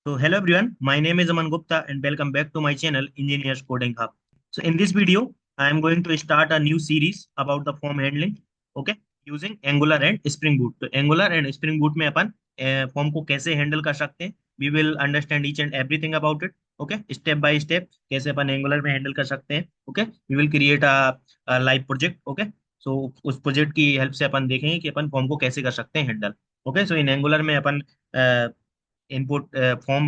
So hello everyone, my name is Aman Gupta and welcome back to my channel Engineers Coding Hub. So in this video, I am going to start a new series about the form handling, okay, using Angular and Spring Boot. तो Angular and Spring Boot में अपन form को कैसे handle कर सकते हैं, we will understand each and everything about it, okay, step by step कैसे अपन Angular में handle कर सकते हैं, okay, we will create a live project, okay, so उस प्रोजेक्ट की हेल्प से अपन देखेंगे कि अपन फॉर्म को कैसे कर सकते हैं handle, okay, so in Angular में अपन इनपुट फॉर्म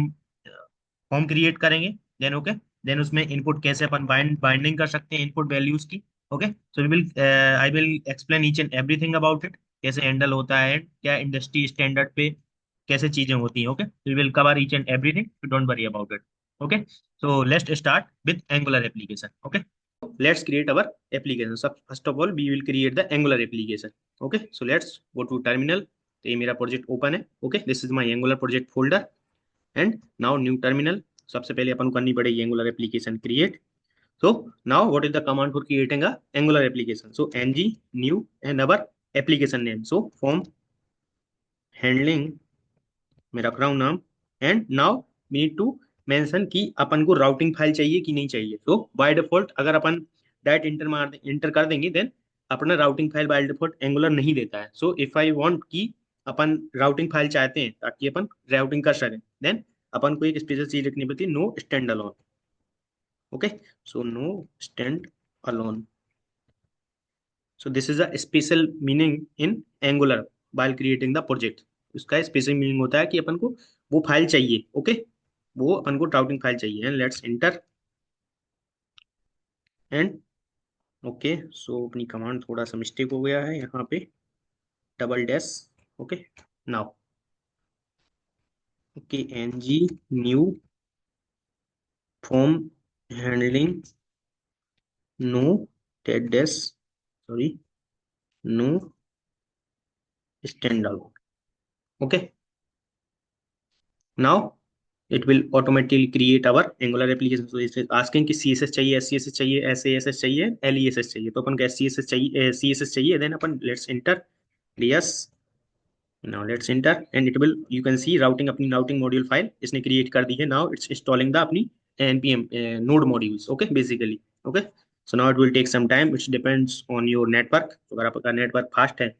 फॉर्म क्रिएट करेंगे, देन ओके, देन उसमें इनपुट कैसे अपन बाइंडिंग कर सकते हैं इनपुट वैल्यूज की, okay, so we will I will explain each and everything about it, कैसे हैंडल होता है, क्या इंडस्ट्री स्टैंडर्ड पे कैसे चीजें होती हैं, okay, we will cover each and everything, don't worry about it, okay, so let's start with Angular application, okay, let's create our application. So first of all we will create the angular application, okay, so let's go to terminal. तो ये मेरा project open है, okay, this is my Angular project folder and now new terminal. सबसे पहले अपन को करनी पड़ेगी Angular application create. So now what is the command for creating a Angular application? So ng new and our application name. So form handling मैं रख रहा हूँ नाम. And now we need to mention कि अपन को राउटिंग फाइल चाहिए कि नहीं चाहिए. तो बाय डिफॉल्ट अगर अपन डायरेक्ट इंटर कर देंगे देन अपना routing file by default angular नहीं देता है. सो इफ आई वांट कि अपन राउटिंग फाइल चाहते हैं ताकि अपन राउटिंग कर सकें, देन अपन को एक स्पेशल चीज लिखनी पड़ती है, no standalone, okay, so know stand alone. So this is a special meaning in angular while creating the project. उसका स्पेशल मीनिंग होता है कि अपन को वो फाइल चाहिए, ओके, वो अपन को राउटिंग फाइल चाहिए. And let's enter and okay, so अपनी कमांड थोड़ा सा मिस्टेक हो गया है यहाँ पे, double dash, okay, now okay, ng new form handling no ted dash, sorry, no standalone, okay, now it will automatically create our angular application. So इसे asking कि css चाहिए, scss चाहिए, sass चाहिए, less चाहिए. तो अपन को scss चाहिए, css चाहिए, then upon let's enter yes. Now let's enter and it will, you can see routing, अपनी routing module file इसने create कर दी है. Now it's installing the अपनी npm node modules, okay, basically, okay. So now it will take some time, it depends on your network. तो अगर आपका network fast है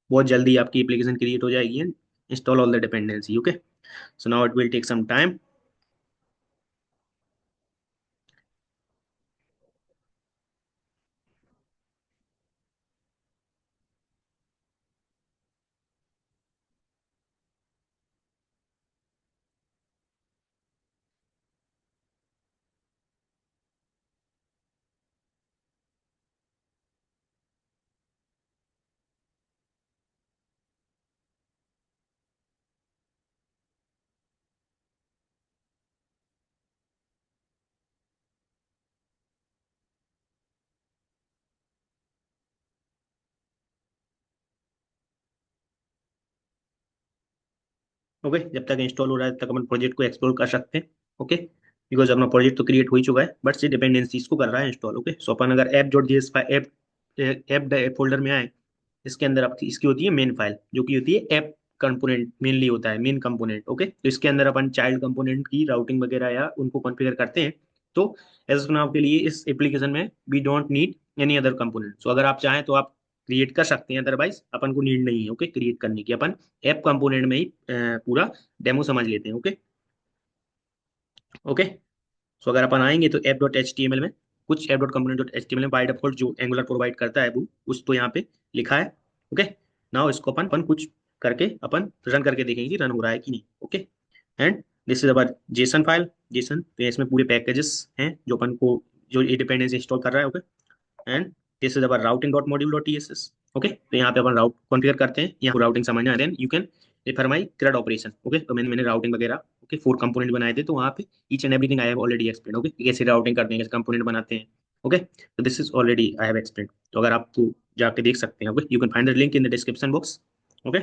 बहुत जल्दी आपकी एप्लीकेशन क्रिएट हो जाएगी and install all the dependency, okay. So now it will take some time. Okay, जब तक इंस्टॉल हो रहा है तब तक अपन प्रोजेक्ट को एक्सप्लोर कर सकते हैं, ओके, बिकॉज अपना प्रोजेक्ट तो क्रिएट हो ही चुका है बट से डिपेंडेंसीज को कर रहा है इंस्टॉल, ओके. सो अपन अगर app dot JS app app folder में आए, इसके अंदर आपकी इसकी होती है मेन फाइल जो कि होती है ऐप कंपोनेंट, मेनली होता है मेन कंपोनेंट, ओके. तो इसके अंदर अपन चाइल्ड कंपोनेंट की राउटिंग वगैरह या उनको कॉन्फ़िगर करते हैं. तो एज ऑफ नाउ के लिए इस एप्लीकेशन में we don't need any other component. So अगर आप चाहें तो आप क्रिएट कर सकते हैं, अदरवाइज अपन को नीड नहीं है, ओके, क्रिएट करने की. अपन ऐप कंपोनेंट में ही पूरा डेमो समझ लेते हैं, ओके, ओके. सो अगर अपन आएंगे तो app dot H T M L में कुछ app dot component dot H T M L में बाय डिफॉल्ट जो एंगुलर प्रोवाइड करता है वो उस तो यहाँ पे लिखा है, ओके. नाउ इसको अपन अपन कुछ करके अपन रन करके देखेंगे कि रन हो रहा है कि नहीं, okay. And this is our JSON file, Jason, तो इसमें पूरे पैकेजेस हैं जो अपन को जो ये डिपेंडेंसी इंस्टॉल कर रहा है, okay. And this is our routing dot module dot TSS, okay. तो यहाँ पे अपन राउट कॉन्फ़िगर करते हैं, यहाँ राउटिंग समझना है, then you can refer my CRUD operation, okay. तो मैंने राउटिंग वगैरह, ओके, 4 कंपोनेंट बनाए थे तो वहाँ पे each and everything I have already explain, okay, कैसे राउटिंग करते हैं, कैसे कंपोनेंट बनाते हैं, ओके. तो this is already I have explain. तो अगर आप तो जाके देख सकते हैं, okay, you can find the link in the description box, okay.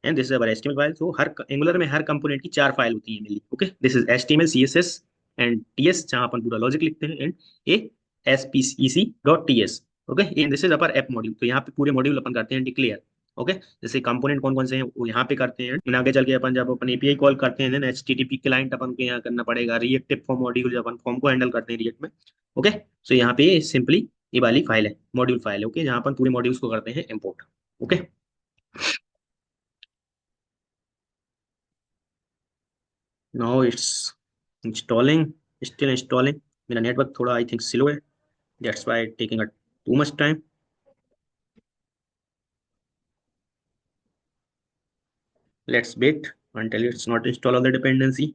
And this is our HTML file. तो हर एंगुलर में हर कंपोनेंट की 4 फाइल होती है mainly, okay. This is HTML, CSS and TS जहाँ अपन पूरा लॉजिक लिखते हैं, and a spec dot TS, okay. And this is upper app module. तो यहाँ पे पूरे मॉड्यूल अपन करते हैं डिक्लेयर, ओके, जैसे कंपोनेंट कौन कौन से हैं वो यहाँ पे करते हैं, फिर आगे चल के अपन जब अपन एपीआई कॉल करते हैं देन एचटीटीपी क्लाइंट अपन को यहाँ करना पड़ेगा, रिएक्टिव फॉर्म मॉड्यूल जब अपन फॉर्म को हैंडल करते हैं रिएक्ट में। ओके, सो यहाँ पे सिंपली ये वाली फाइल है, मॉड्यूल फाइल, ओके, जहाँ अपन पूरे मॉड्यूल्स को करते हैं import. Okay, now it's installing, still installing. मेरा नेटवर्क थोड़ा आई थिंक स्लो है, that's why taking a too much time. Let's wait until it's not install all the dependency.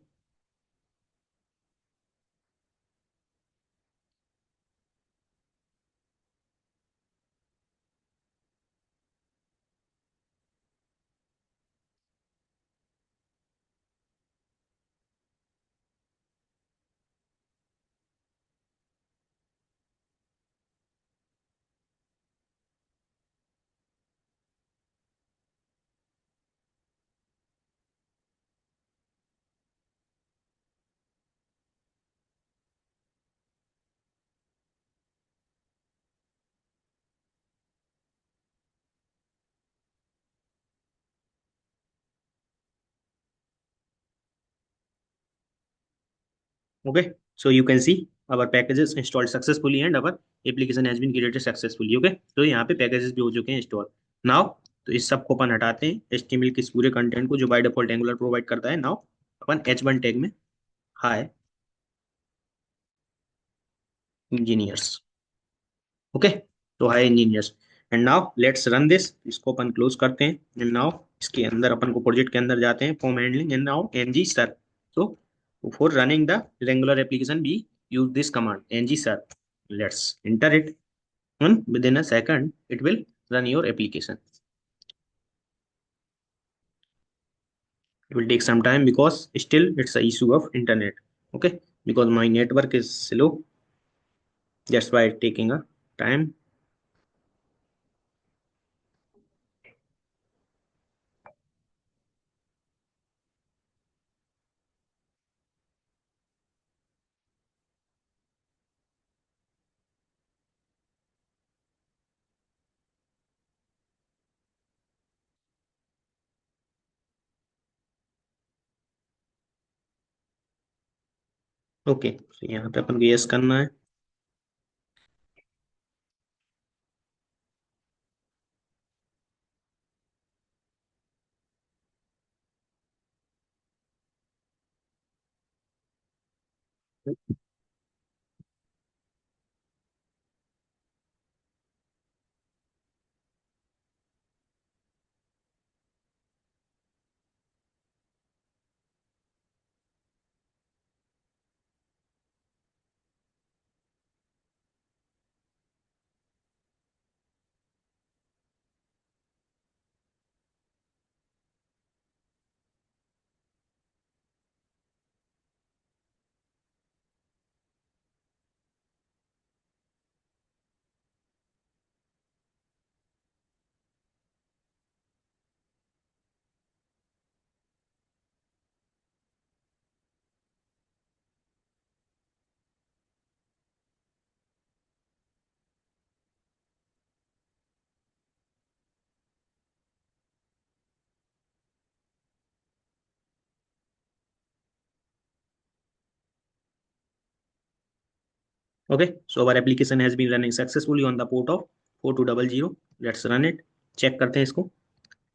Okay, so you can see our packages installed successfully and our application has been created successfully. Okay, तो यहाँ पे packages भी हो चुके हैं install now. तो इस सब को अपन हटाते हैं HTML के इस पूरे कंटेंट को जो बाय डिफॉल्ट एंगुलर प्रोवाइड करता है। नाउ अपन H1 टैग में हाय इंजीनियर्स। ओके, तो hi engineers and now let's run this. इसको अपन क्लोज करते हैं एंड नाउ इसके अंदर अपन को प्रोजेक्ट के अंदर जाते हैं, form handling and now ng sir। so for running the regular application we use this command ng sir। let's enter it and within a second it will run your application। it will take some time because still it's a issue of internet, okay, because my network is slow, that's why it's taking a time। Okay, तो यहाँ पे अपन को yes करना है। Okay, so our application has been running successfully on the port of 4200। Let's run it, check करते हैं इसको।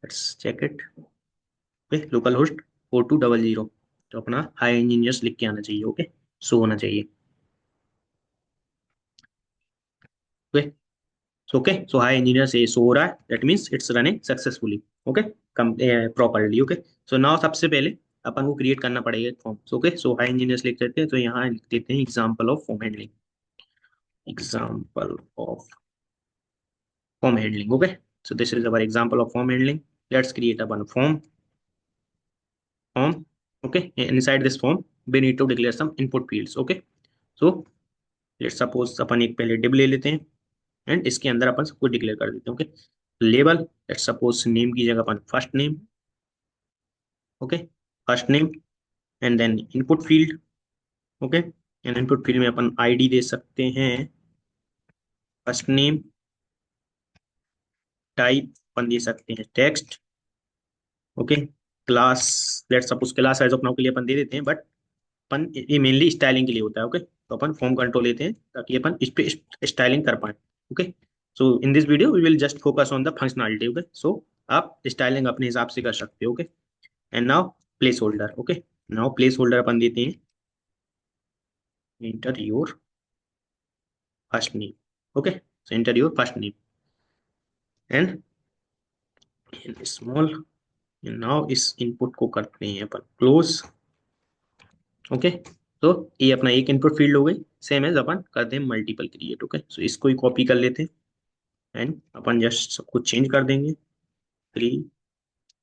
Let's check it। Okay, local host 4200, तो अपना हाई इंजीनियर्स लिख के आना चाहिए। ओके, सो होना चाहिए। ओके, ओके, सो हाई इंजीनियर से सो हो रहा है, that means it's running successfully. Okay, come properly. Okay, so now सबसे पहले अपन को क्रिएट करना पड़ेगा एक फॉर्म। ओके, सो हाई इंजीनियर्स लिख देते हैं, तो यहाँ लिख देते हैं example of form handling, example of form handling। Okay, so this is our example of form handling। let's create a one form। Okay, inside this form we need to declare some input fields। Okay, so let's suppose अपन एक पहले div ले लेते हैं and इसके अंदर अपन सब कुछ declare कर देते हैं। Okay, label, let's suppose name की जगह अपन first name. Okay, first name and then input field. Okay, and input field में अपन आईडी दे सकते हैं, फर्स्ट नेम, टाइप अपन दे सकते हैं text. Okay, class, let suppose class size of now के लिए अपन दे देते हैं, बट अपन ये मेनली स्टाइलिंग के लिए होता है। ओके, तो अपन फॉर्म कंट्रोल लेते हैं ताकि अपन इस पे स्टाइलिंग कर पाए। Okay, so in this video we will just focus on the functionality. Okay, so आप स्टाइलिंग अपने हिसाब से कर सकते हो। Okay, and now placeholder. Okay, now placeholder अपन देते हैं enter your first name. Okay, so enter your first name and small. नाउ इस इनपुट को करते हैं अपन क्लोज। ओके, तो ये अपना एक इनपुट फील्ड हो गई। सेम एज अपन करते हैं मल्टीपल क्रिएट। ओके, सो इसको ही कॉपी कर लेते हैं एंड अपन जस्ट सब कुछ चेंज कर देंगे। 3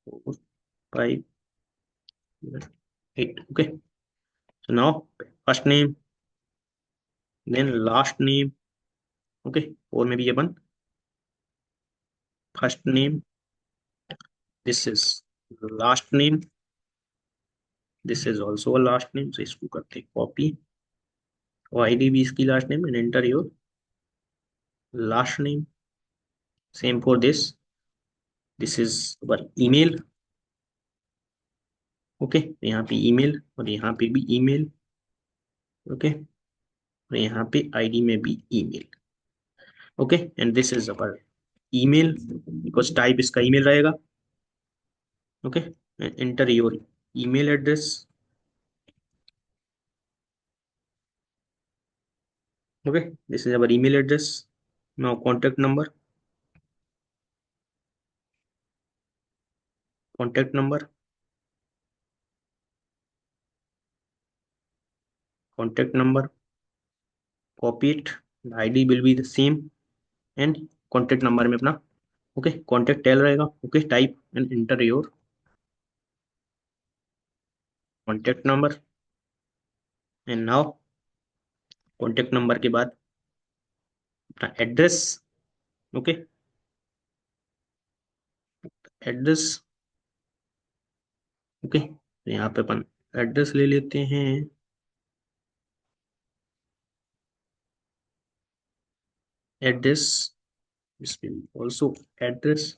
4 5 8। Okay, so now first name then last name. Okay, और में भी अपन first name, this is last name, this is also a last name. So इसको करते हैं कॉपी और आईडी भी इसकी last name and enter your last name. Same for this is our email. Okay, यहाँ पे ईमेल और यहाँ पे भी ईमेल। ओके, और यहाँ पे आईडी में भी email. Okay, and this is our email because type इसका ईमेल रहेगा। Okay, enter your email address. Okay, this is our email address. Now contact number, contact number, contact number, copy it, ID will be the same and contact number में अपना okay contact tell रहेगा। Okay, type and enter your contact number and now contact number के बाद अपना address. Okay, address. Okay, तो यहाँ पे अपन address ले लेते हैं। एड्रेस, इसमें ऑल्सो एड्रेस,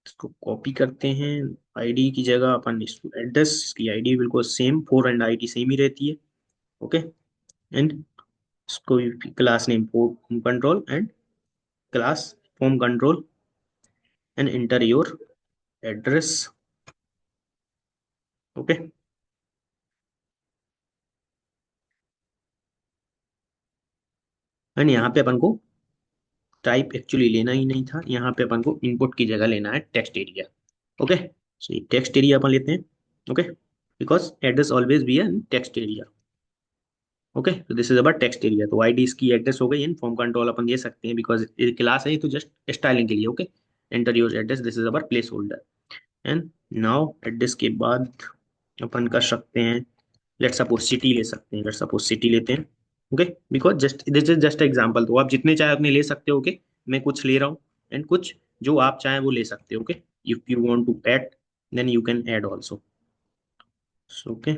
इसको कॉपी करते हैं। आईडी की जगह अपन इसको एड्रेस, इसकी आईडी बिल्कुल same, for and ID same ही रहती है। ओके, एंड इसको class name form control and class form control and enter your address. Okay, and यहाँ पे अपन को टाइप एक्चुअली लेना ही नहीं था, यहाँ पे अपन को इनपुट की जगह लेना है टेक्स्ट एरिया। ओके, सो ये टेक्स्ट एरिया अपन लेते हैं। Okay, because address always be an text area. Okay, तो this is about text area. तो आईडी इसकी एड्रेस हो गई एंड फॉर्म कंट्रोल अपन दे सकते हैं बिकॉज ये क्लास है, तो जस्ट स्टाइलिंग के लिए। Okay, enter your address, this is about place holder and now address के बाद अपन कर सकते हैं, लेट सपोज सिटी ले सकते हैं। लेट सपोज सिटी लेते हैं। Okay, because just this is just example, तो आप जितने चाहे उतने ले सकते हो। ओके, मैं कुछ ले रहा हूँ एंड कुछ जो आप चाहें वो ले सकते हो। Okay, if you want to add then you can add also. So okay,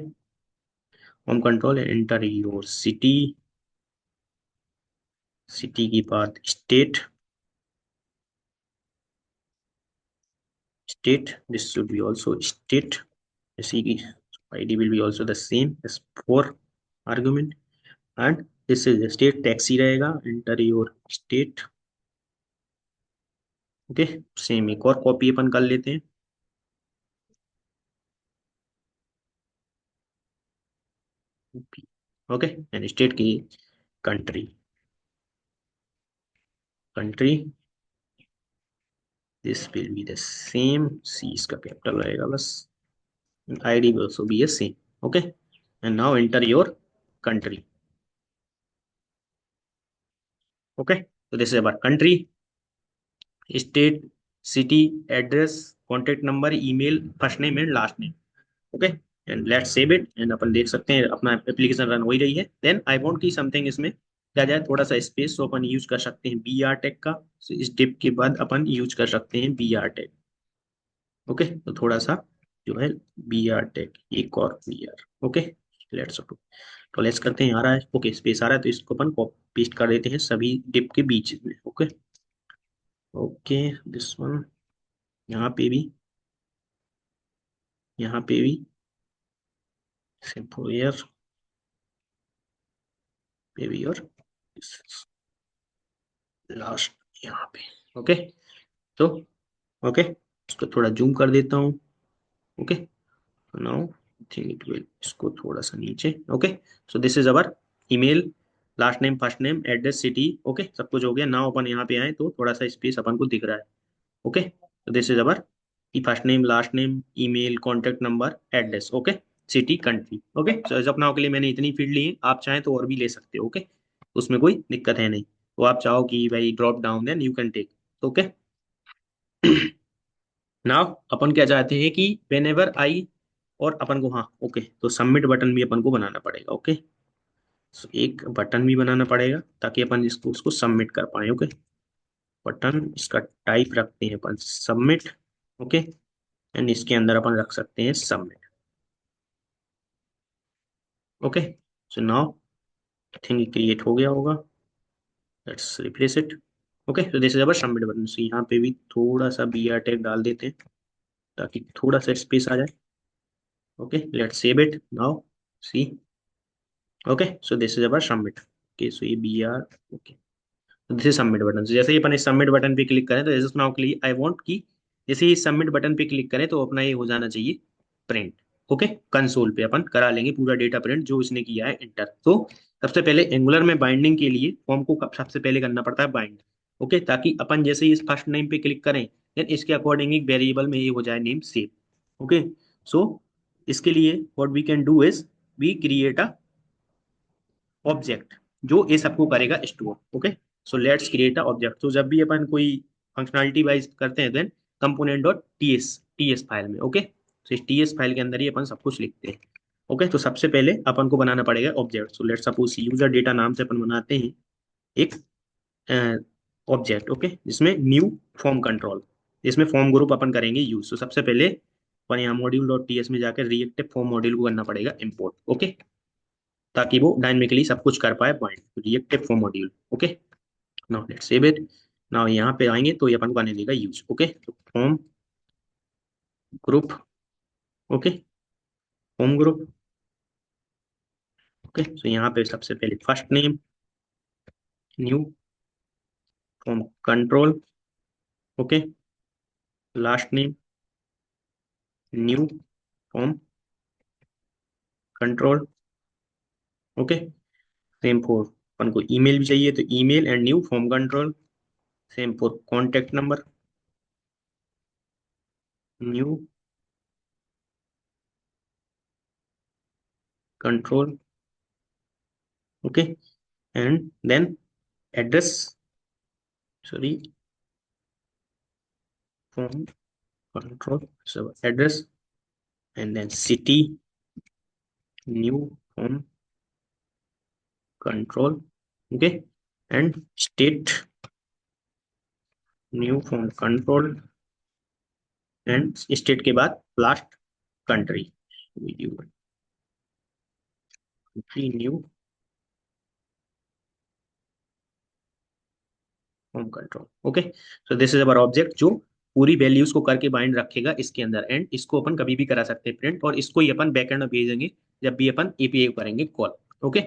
home control enter your city, city की बाद state, state, this should be also state. C id will be also the same as for argument and this is the state taxi रहेगा, enter your state. Okay, same एक और copy अपन कर लेते हैं। Okay, and state की country, country this will be the same, see इसका capital रहेगा बस, id will also be a same. Okay, and now enter your country. Okay, so this is about country, state, city, address, contact number, email, first name and last name. Okay, and let's save it and अपन देख सकते हैं अपना application run हो ही रही है। Then I want की something इसमें क्या जाए थोड़ा सा स्पेस, तो अपन यूज कर सकते हैं बी आर टेक का। So, इस टिप के बाद अपन यूज कर सकते हैं बी आर टेक। ओके, तो थोड़ा सा जो है बी आर टेक, एक और बी आर। ओके, लेट्स तो लेट्स करते हैं, आ रहा है ओके स्पेस आ रहा है, तो इसको अपन पेस्ट कर देते हैं सभी डिप के बीच में। ओके, ओके, दिस वन, यहाँ पे भी, यहाँ पे भी, सिंपल ईयर पे भी, और लास्ट यहाँ पे। ओके, तो ओके, इसको थोड़ा जूम कर देता हूँ। Okay, now think it will, इसको थोड़ा सा नीचे। Okay, so this is our email, last name, first name, address, city. Okay, सब कुछ हो गया। नाउ अपन यहाँ पे आए तो थोड़ा सा स्पेस अपन को दिख रहा है। ओके, तो this is our first name, last name, email, contact number, address. Okay, city, country. Okay, so as of now के लिए मैंने इतनी फील्ड ली है, आप चाहें तो और भी ले सकते हो। ओके, उसमें कोई दिक्कत है नहीं। तो आप चाहो कि भाई drop down, then you can take. Okay, now अपन क्या चाहते हैं कि वेन एवर आई, और अपन को, हाँ ओके, तो सबमिट बटन भी अपन को बनाना पड़ेगा। ओके, सो एक बटन भी बनाना पड़ेगा ताकि अपन इसको उसको सबमिट कर पाए। ओके, बटन, इसका टाइप रखते हैं अपन सबमिट। ओके, एंड इसके अंदर अपन रख सकते हैं submit. Okay, so now thing create हो गया होगा। Let's replace it. Okay, so this is our submit button. So यहाँ पे भी थोड़ा सा बी आर टैग डाल देते हैं ताकि थोड़ा सा स्पेस आ जाए। Okay, let's save it now, see. Okay, so this is our submit. Okay, so ये B R, okay, this is submit button. जैसे ही अपन इस सबमिट बटन पे क्लिक करें तो एज ऑफ नाउ के लिए आई वांट कि जैसे ही सबमिट बटन पे क्लिक करें तो अपना ये हो जाना चाहिए प्रिंट। ओके, कंसोल पे अपन करा लेंगे पूरा डेटा प्रिंट जो इसने किया है इंटर। तो सबसे पहले एंगुलर में बाइंडिंग के लिए फॉर्म को सबसे पहले करना पड़ता है बाइंड। ओके, ताकि अपन जैसे ही इस फर्स्ट नेम पे क्लिक करें देन इसके अकॉर्डिंग एक वेरिएबल में ये हो जाए नेम सेव। ओके, सो इसके लिए what we can do is we create a object जो ये सबको करेगा store. Okay, so let's create a object. तो जब भी अपन कोई फंक्शनलिटी वाइज करते हैं then component dot TS file में। ओके, तो इस टीएस फाइल के अंदर ही अपन सब कुछ लिखते हैं। ओके, तो सबसे पहले अपन को बनाना पड़ेगा object. So let's suppose user data नाम से अपन बनाते हैं एक ऑब्जेक्ट। ओके, जिसमें न्यू फॉर्म कंट्रोल, जिसमें फॉर्म ग्रुप अपन करेंगे यूज। तो सबसे पहले अपन यहाँ मॉड्यूल डॉट टीएस में जाकर रिएक्टिव फॉर्म मॉड्यूल को करना पड़ेगा इम्पोर्ट। ओके, ताकि वो डायनेमिकली सब कुछ कर पाए bind reactive form module. Okay, now let's save it. Now यहाँ पे आएंगे तो ये अपन को आने देगा यूज। ओके, तो form group. Okay, form group. Okay, तो यहाँ पे सबसे पहले first name, new form control. Okay, last name, new form control. Okay, same for अपन को ईमेल भी चाहिए तो email and new form control. Same for contact number, new control. Okay, and then address, sorry, form control, so address, and then city, new form control. Okay, and state, new form control, and state के बाद last country, country new form control. Okay, so this is our object जो पूरी values को करके bind रखेगा इसके अंदर। And इसको अपन कभी भी करा सकते हैं प्रिंट, और इसको ही अपन बैकएंड में भेजेंगे जब भी अपन एपीआई करेंगे कॉल। ओके,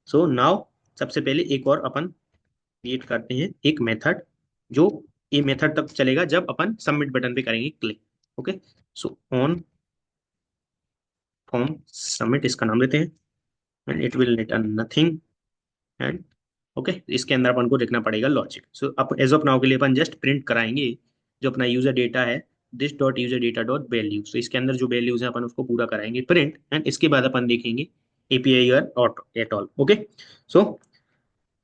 सो नाउ सबसे पहले एक और अपन क्रिएट करते हैं एक मेथड जो ये मेथड तक चलेगा जब अपन सबमिट बटन पे करेंगे click. Okay, so on form submit इसका नाम देते हैं, and it will return nothing. And okay, इसके अंदर अपन को लिखना पड़ेगा लॉजिक। सो अब एज ऑफ नाउ के लिए अपन जस्ट प्रिंट कराएंगे जो अपना यूजर डेटा है, this dot user data dot value. So इसके अंदर जो वैल्यूज है अपन उसको पूरा कराएंगे प्रिंट, एंड इसके बाद अपन देखेंगे एपीआई एट ऑल। ओके, सो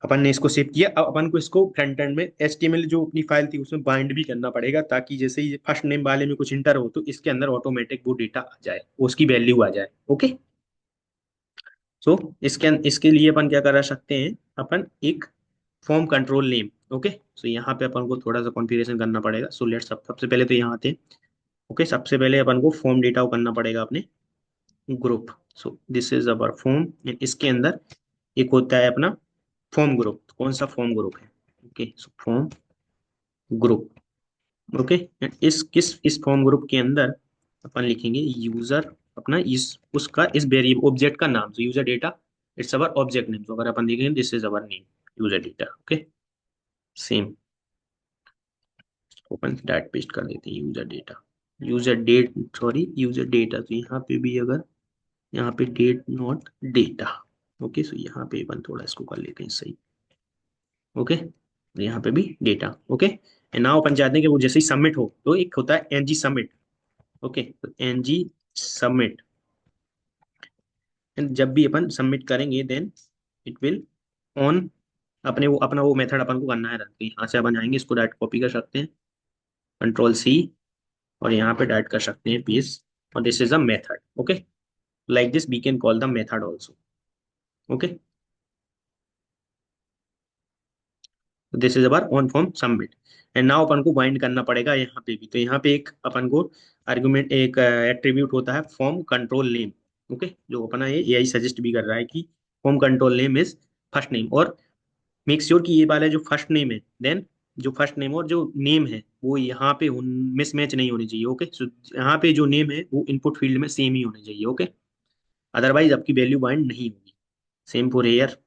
अपन ने इसको सेव किया। अब अपन को इसको फ्रंट एंड में एचटीएमएल जो अपनी फाइल थी उसमें बाइंड भी करना पड़ेगा ताकि जैसे ही फर्स्ट नेम वाले में कुछ इंटर हो तो इसके अंदर ऑटोमेटिक वो डेटा आ जाए, उसकी वैल्यू आ जाए। ओके, सो इसके लिए अपन क्या करा सकते हैं, अपन एक form control name. Okay, so यहाँ पे अपन को थोड़ा सा कॉन्फ़िगरेशन करना पड़ेगा। सो लेट्स सबसे पहले तो यहाँ आते हैं। ओके, सबसे पहले अपन को फॉर्म डेटा को करना पड़ेगा अपने group. So this is our form, इसके अंदर एक होता है अपना फॉर्म ग्रुप। कौन सा फॉर्म ग्रुप है? Okay, so form group. Okay, इस फॉर्म ग्रुप के अंदर अपन लिखेंगे यूजर अपना इस उसका इस वेरिएबल ऑब्जेक्ट का नाम, तो user data it's our object name, तो अगर अपन देखेंगे this is our name user data. Okay, same open that paste कर देते हैं user data, user date sorry user data, तो यहाँ पे भी अगर यहाँ पे date not data. Okay, so यहाँ पे अपन थोड़ा इसको कर लेते हैं सही। ओके, यहाँ पे भी डेटा। ओके, एंड नाउ अपन चाहते हैं कि वो जैसे ही सबमिट हो तो एक होता है एनजी सबमिट। ओके, तो एनजी सबमिट, एंड जब भी अपन सबमिट करेंगे देन इट विल ऑन अपने वो अपना वो मेथड अपन को करना है, तो यहाँ से अपन आएंगे, इसको डायरेक्ट कॉपी कर सकते हैं, कंट्रोल सी, और यहाँ पे डायरेक्ट कर सकते हैं पेस्ट, और this is a method. Okay, like this we can call the method also. Okay, this is our on form submit, and now अपन को बाइंड करना पड़ेगा यहाँ पे भी, तो यहाँ पे एक अपन को आर्गुमेंट एक एट्रीब्यूट होता है फॉर्म कंट्रोल नेम। ओके, जो अपना ये एआई सजेस्ट भी कर रहा है कि form control name is first name, और मेक श्योर कि ये वाला जो फर्स्ट नेम है देन जो फर्स्ट नेम और जो नेम है वो यहाँ पे मिसमैच नहीं होनी चाहिए। ओके, सो यहाँ पे जो नेम है वो इनपुट फील्ड में सेम ही होने चाहिए। ओके, अदरवाइज आपकी वैल्यू बाइंड नहीं होगी। Same for air.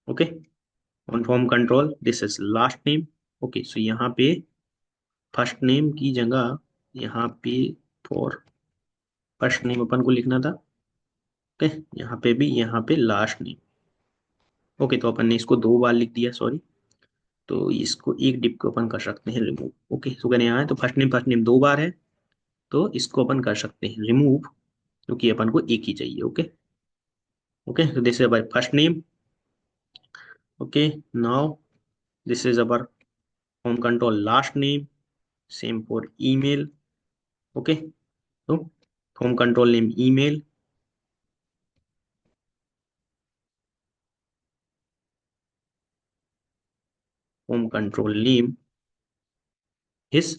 Okay, on form control this is last name. Okay, so यहाँ पे फर्स्ट नेम की जगह यहाँ पे फॉर फर्स्ट नेम अपन को लिखना था। ओके, यहाँ पे भी यहाँ पे लास्ट नेम। ओके, तो अपन ने इसको दो बार लिख दिया, सॉरी, तो इसको एक डिप को अपन कर सकते हैं रिमूव। ओके, सो कहने आया तो फर्स्ट नेम दो बार है, तो इसको अपन कर सकते हैं रिमूव, क्योंकि अपन को एक ही चाहिए। Okay, okay, so this is our first name. Okay, now this is our home control last name, same for email. Okay, so home control name email, home control name is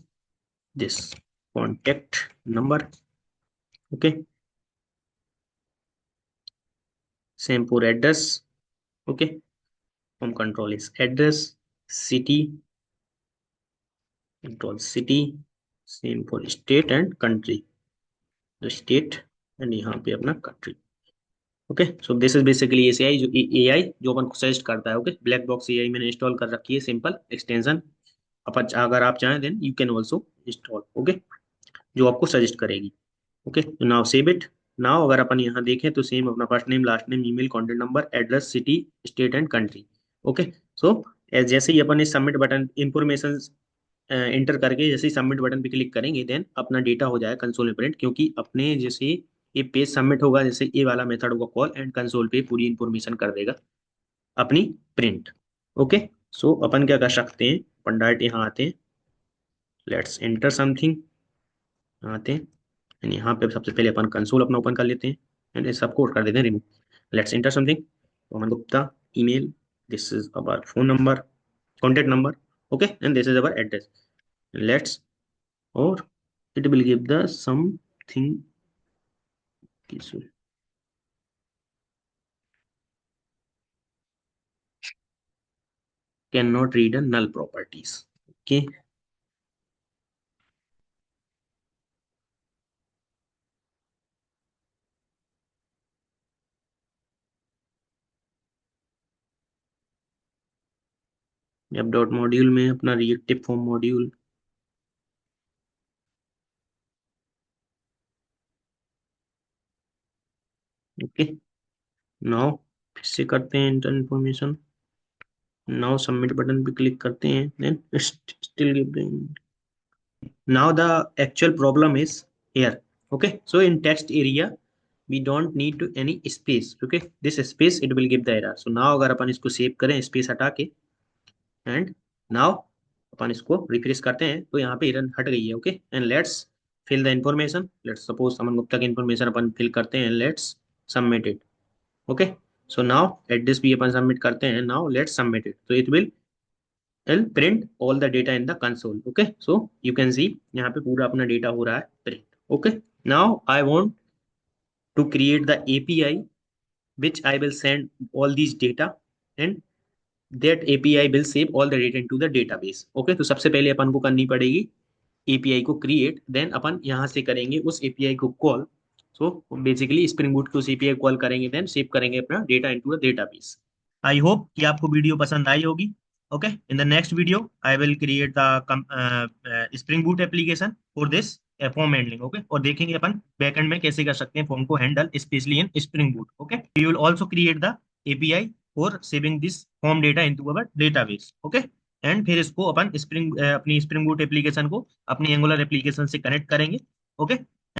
this contact number. Okay, same for address. Okay, home control is address, city, control city, same for state and country, the state, and यहाँ पे अपना country. Okay, so this is basically AI जो AI जो अपन को suggest करता है। Okay, black box AI मैंने इंस्टॉल कर रखी है, सिंपल एक्सटेंशन। अपन अगर आप चाहें then you can also install. Okay, जो आपको सजेस्ट करेगी। ओके, तो नाउ सेव इट। नाउ अगर अपन यहाँ देखें तो सेम अपना first name last name email contact number address city state and country. Okay, so जैसे ही अपन इस सबमिट बटन इंफॉर्मेशन इंटर करके जैसे ही सबमिट बटन पे क्लिक करेंगे देन अपना डेटा हो जाएगा कंसोल में प्रिंट, क्योंकि अपने जैसे ये पेज सबमिट होगा जैसे ये वाला मेथड होगा कॉल, एंड कंसोल पे पूरी इंफॉर्मेशन कर देगा अपनी प्रिंट। ओके, सो अपन क्या कर सकते हैं, अपन डायरेक्ट यहाँ आते हैं, लेट्स एंटर समथिंग, आते हैं, एंड यहाँ पे सबसे पहले अपन कंसोल अपना ओपन कर लेते हैं, एंड इस सबको कर देते हैं remove. Let's enter something, Roman Gupta email, this is our phone number contact number. Okay, and this is our address, let's, or it will give the something, cannot read a null properties. Okay, web dot module में अपना reactive form module. Okay, now फिर से करते हैं enter information, now submit button पे click करते हैं, then still giving. Now the actual problem is here. Okay, so in text area we don't need to any space. Okay, this space it will give the error. So now अगर अपन इसको save करें space हटा के, and now अपन इसको refresh करते हैं तो यहाँ पे एरर हट गई है। Okay, and let's fill the information, let's suppose Aman Gupta की इंफॉर्मेशन अपन फिल करते हैं, let's submit it. Okay, so now address भी अपन सबमिट करते हैं, नाउ लेट्स सबमिट इट, तो it will and print all the data in the console. Okay, so you can see यहाँ पे पूरा अपना डेटा हो रहा है print. Okay, now I want to create the API which I will send all these data, and that API will save all the data into the database. Okay, तो सबसे पहले अपन को करनी पड़ेगी एपीआई को क्रिएट, देन अपन यहाँ से करेंगे उस एपीआई को call. So basically spring boot के उस एपीआई कॉल करेंगे, देन सेव करेंगे अपना data into the database. I hope कि आपको वीडियो पसंद आई होगी। Okay, in the next video I will create the spring Boot application for this form handling. Okay, और देखेंगे अपन बैकएंड में कैसे कर सकते हैं फॉर्म को handle specially in Spring Boot. Okay, we will also create the API for saving this form data into our database. Okay, and फिर इसको अपन अपनी स्प्रिंग बूट एप्लीकेशन को अपनी एंगुलर एप्लीकेशन से कनेक्ट करेंगे। ओके,